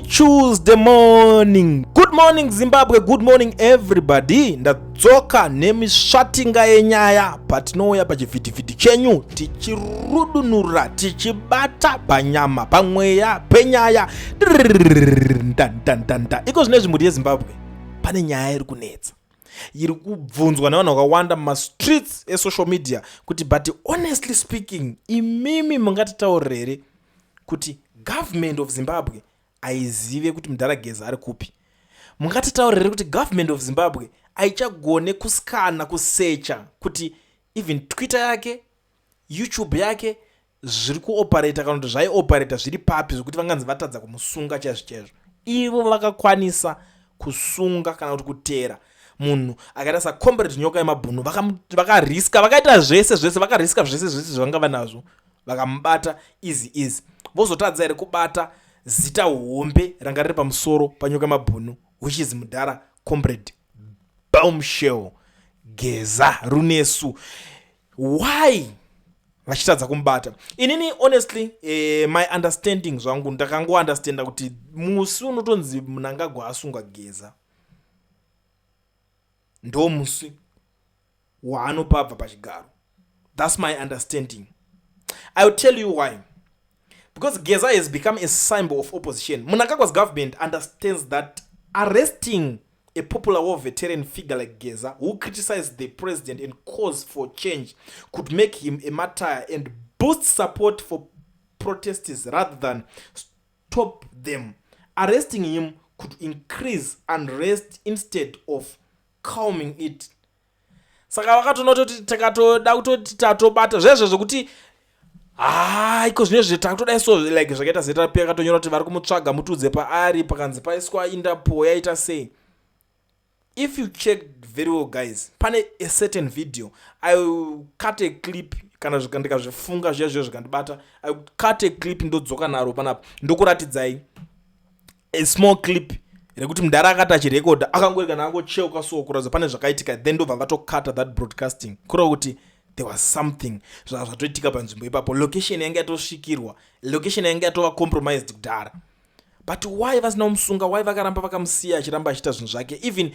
Tuesday morning. Good morning Zimbabwe, good morning everybody. Ndadzoka nemisvatinga yenyaya patinouya pachivhitivhiti chenyu tichirudunura tichibata panyama pamweya penyaya. Iko zvinezvi mhuri yeZimbabwe pane nyaya iri kunetsa, iri kubvunzwa nevanhu vakawanda mumastreets esocial media kuti but honestly speaking imimi mungatitaurire kuti government of Zimbabwe aizive kuti Mnangagwa ari kupi? Mungatitaurire kuti government of Zimbabwe aichagone kuskana kusecha kuti even Twitter yake, YouTube yake zviri kuoperate kana kuti zvaioperate zviri papi zvokuti vanganzi vatadza kumusunga chaizvo. Ivo vakakwanisa kusunga kana kuti kutera munhu akaita saComrade nyoka yemabhunu, vakariska vakaita zvese vakariska zvese zvavanga vanazvo vakamubata easy. Vozotadza iri kubata zita hombe ranga riri pamusoro panyoka yemabhunu, which is mudhara Comrade Bombshell Geza runesu. Why vachitadza kumubata? Inini honestly my understanding zvangu ndakangounderstanda kuti musi unotonzi Mnangagwa asungwa Geza ndo musi waanopabva pachigaro. That's my understanding. I will tell you why. Because Geza has become a symbol of opposition. Mnangagwa's government understands that arresting a popular war veteran figure like Geza, who criticized the president and calls for change, could make him a martyr and boost support for protesters rather than stop them. Arresting him could increase unrest instead of calming it. Saka vakatonototi takatoda kutoti tatobata zvezvo zvokuti iko zvinezvi takutoda so like zvakaita zeta pia katonyora kuti vari kumutsvaga mutudze paari pakanzi paiswa Interpol yaita sei. If you check very well guys, pane a certain video I will cut a clip kana ndikazvifunga zviya zvikandibata I will cut a clip ndodzoka naro panapa ndokuratidzai a small clip rekuti mudhara akati achirekodha akangorega nangocheuka so kuratidza pane zvakaitika, then ndobva vatokata that broadcasting kureva kuti there was something zvatoitika panzvimbo ipapo. Location yanga yatosvikirwa, location yanga yatova compromised kudhara. But why vasina kumusunga? Why vakaramba vakamusiya achiramba achiita zvinhu zvake? Even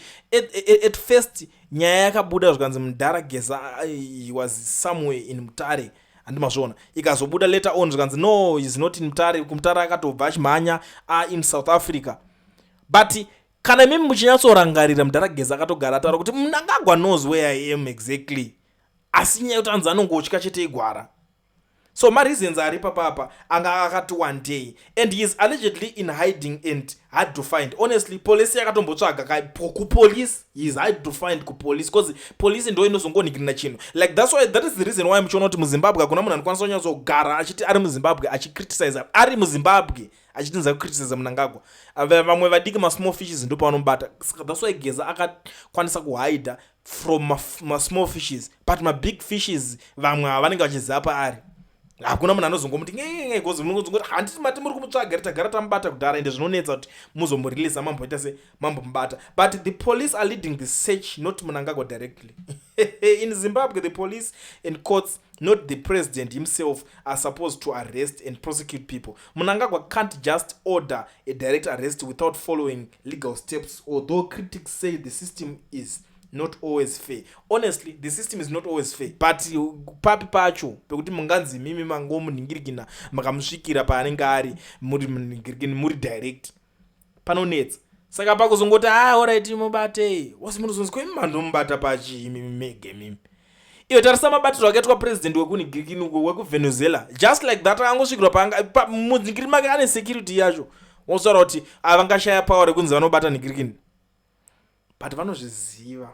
at first nyaya yakabuda zvikanzi mudhara Geza he was somewhere in Mutare andimazviona, ikazobuda later on zvikanzi no he is not in Mutare, kumutare akatobva achimhanya in South Africa. But kana mimi muchinyatsorangarira mudhara Geza akatogara ataura kuti Mnangagwa knows where I am exactly, asi nyaya kuti anzi anongotya chete igwara. So my reasons are papa anga akati one day and he is allegedly in hiding and hard to find. Honestly police yakatombotsvaga ku police, he is hard to find ku police because police ndo inozongonikirina chino. Like that is the reason why muchiona kuti muZimbabwe kuna munhu anokwanisa kunyatso achiti ari muZimbabwe achicriticize ari muZimbabwe achitinza kucriticize Mnangagwa. Vamwe vadiki ma small fishes ndo pavanobata. That's why Geza akakwanisa kuhide from ma small fishes, but ma big fishes vamwe vanenge vachiziva paari. Hakuna munhu anozongomuti ngenge gozi munozongoti handiti mati muri kumutsvaga tagara tamubata kudhara ende zvinonetsa kuti muzomureleasa mambo ita se mambo mubata. But the police are leading the search, not Mnangagwa directly. In Zimbabwe the police and courts, not the president himself, are supposed to arrest and prosecute people. Mnangagwa can't just order a direct arrest without following legal steps, although critics say the system is not always fair. Honestly the system is not always fair, but papi pacho pekuti munganzi mimi mangomuningirikina makamusvikira paanenge ari muri direct panonetsa. Saka pakuzongoti alright mubate wasi munozonzi kwa mando mubata pachi mege mimi iyo tarisa mabatiro akaitwa president wekunigirikini wekuvenezuela just like that angosvikirwa panga muningiri make ane security yacho wosara kuti avangashaya power rekunzi vanobata nigirikini. But vanozviziva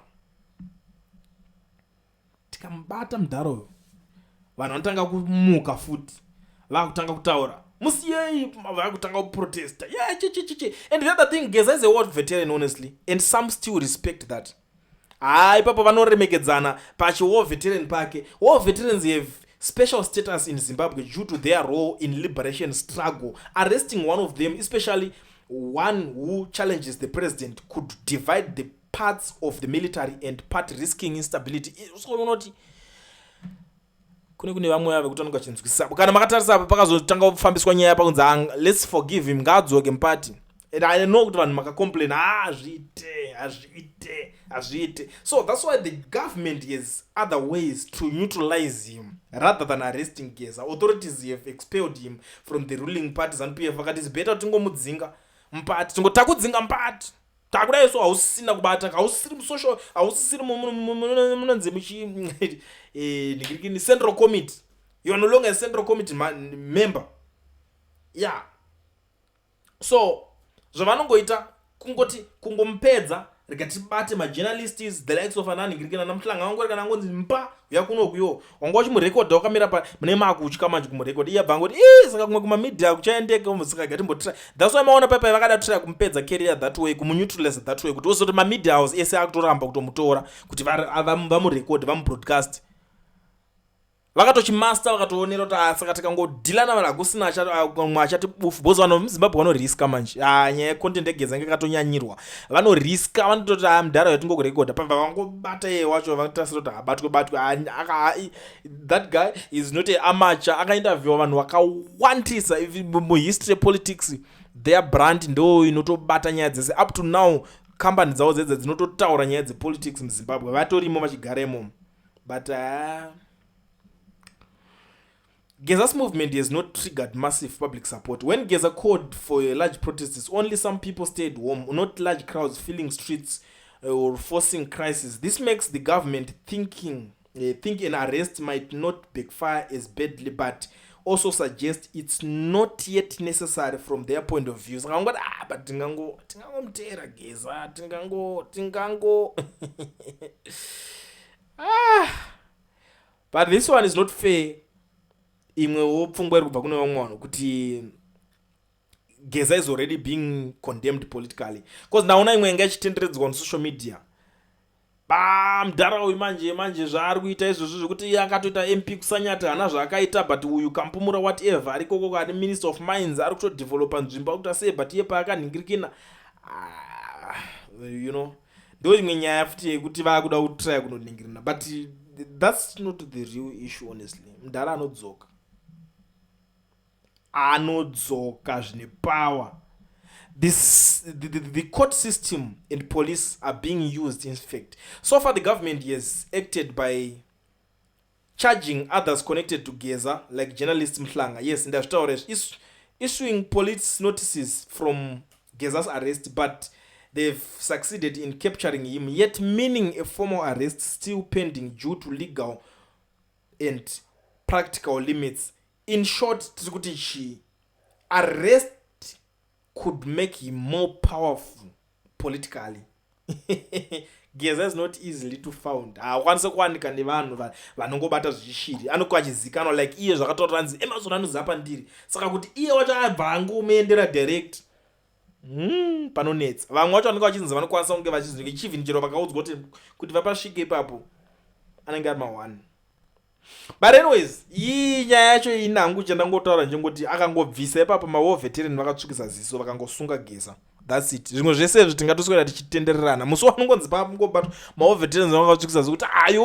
tikamubata mudhara uyu vanhu vanotanga kumuka futi vakutanga kutaura musiyei vakutanga kuprotesta and the other thing Geza is a war veteran honestly and some still respect that. Ipapo vanoremekedzana pachi war veteran pake. War veterans have special status in Zimbabwe due to their role in liberation struggle. Arresting one of them, especially one who challenges the president, could divide the parts of the military and part risking instability. So unoti kune vamwe vekutanga chinzwisisa kana makatarisa pakazotanga kufambiswa nyaya pakunzi let's forgive him, ngadzoke mpati And I know kuti vanhu makacomplain azviite. So that's why the government has other ways to neutralize him rather than arresting Geza. Authorities have expelled him from the ruling party. ZANU-PF vakati it's better tingomudzinga mupati, takudzinga mupati, takudai so hausisina kubata, hausisiri musocial, hausisiri munonzi muchi central committee. You are no longer a central committee member. Yeah. So zvavanongoita kungoti kungomupedza rikatibate majournalists the likes of ananingirikana namuhlanga wangu kana ngonzi mpa yakunokuyo wanga uchimurekodha wakamira mune makutya manje kumurekodha iye abva ngoti saka kumwe kumamedia kuchaendeka umusika gatimbotira. That's why maona pepa vakadatora kumupedza career that way, kumuneutralize that way, kuti osoti mamedia house ese akutoramba kutomutora kuti vamurekodhe vamubroadcast. Vakatochimaster vakatoonera kuti saka tikangodhila navanhu hakusina mwe achati bufu bhozi vanhu muzimbabwe vanoriska manje. Nyaya yecontent egeza ngekatonyanyirwa, vanoriska, vanototi mudhara yatingokurekodha pabva vangobata iye wacho vanotasira kuti batwe. That guy is not an amateur. Akainterviewa vanhu vakawandisa muhistory yepolitics. Their brand ndo inotobata nyaya dzese. Up to now company dzavo dzedze dzinototaura nyaya dzepolitics muzimbabwe vatorimo vachigaremo. But Geza's movement has not triggered massive public support. When Geza called for a large protests, only some people stayed home, not large crowds filling streets or forcing crisis. This makes the government think an arrest might not backfire as badly, but also suggest it's not yet necessary from their point of view. But tingangomutera Geza, tingango. But this one is not fair. Imwe pfungwa iri kubva kune vamwe vanhu kuti Geza is already being condemned politically, because naona imwe inga ichitenderedzwa on social media mudhara uyu manje zvaari kuita izvozvo zvekuti akatoita MP kusanyata hana zvaakaita, but uyu kampumura whatever ari koko ari minister of mines ari kutodevelopa nzvimbo akuta sei, but iye paakanhingirikina ndo imwe nyaya futi yekuti vaakuda kutry kunonhingirina, but that's not the real issue honestly. Mudhara anodzoka zvine power. The court system and police are being used in fact. So far the government has acted by charging others connected to Geza, like journalist Mhlanga. Yes, is issuing police notices from Geza's arrest, but they've succeeded in capturing him, yet meaning a formal arrest still pending due to legal and practical limits. In short, arrest could make him more powerful politically. Geza is not easily to found. Akwanise kuwanika nevanhu vanongobata zvishiri. Anokwa achizikanwa like iye zvakataura nzi Emerson anozapa ndiri. Saka kuti iye wacho abva angomuendera direct. Panonetsa. Vamwe vacho vanenge vachinzi vanokwanisa kunge vachizvinge chivhini chero vakaudzwa kuti vapasvike ipapo anenge ari ma1. But anyways, iyi nyaya yacho inangu chandangotaura njengoti akangobvisa ipapo mawo veteran vakatsvukisa ziso vakangosunga Geza. That's it. Zvimwe zvese izvi tingatoswera tichitendererana. Musi wanongonzi pamungobatwa mawo veterans vakatsvukisa zikuti ayo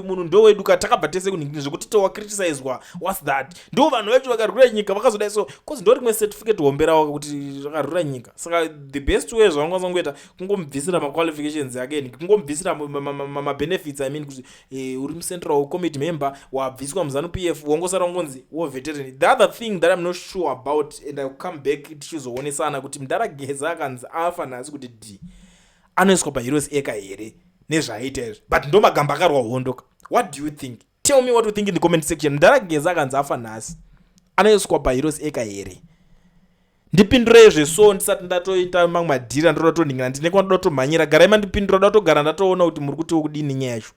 munhu ndo wedu katakabva tese kunhingirira zvekuti towa criticizedwa. What's that? Ndo vanhu vecho vakarwira nyika vakazodai so cause ndo rimwe certificate hombera kuti vakarwira nyika. Saka the best way zvavangakwanisa kungoita kungomubvisira ma qualifications yake, kungomubvisira ma benefits, I mean kuti uri central committee member wabviswa muzanu-PF wongosara ngonzi wo veteran. The other thing that I'm not sure about, and I'll come back tichizoonesana kuti mudhara Geza akanzi afa nhasi kuti anoiswa paheroes eka here nezvaaita izvi, but ndo magambo akarwa hondoka. What do you think? Tell me what you think in the comment section. Mudhara Geza akanzi afa nhasi anoiswa paheroes eka here. Ndipindure zveso ndisati ndatoita mamwe madhira ndotoningira ndine kwandatotomhanyira. Garai mandipindura ndatogara ndatoona kuti muri kuti kudini nyaya yacho.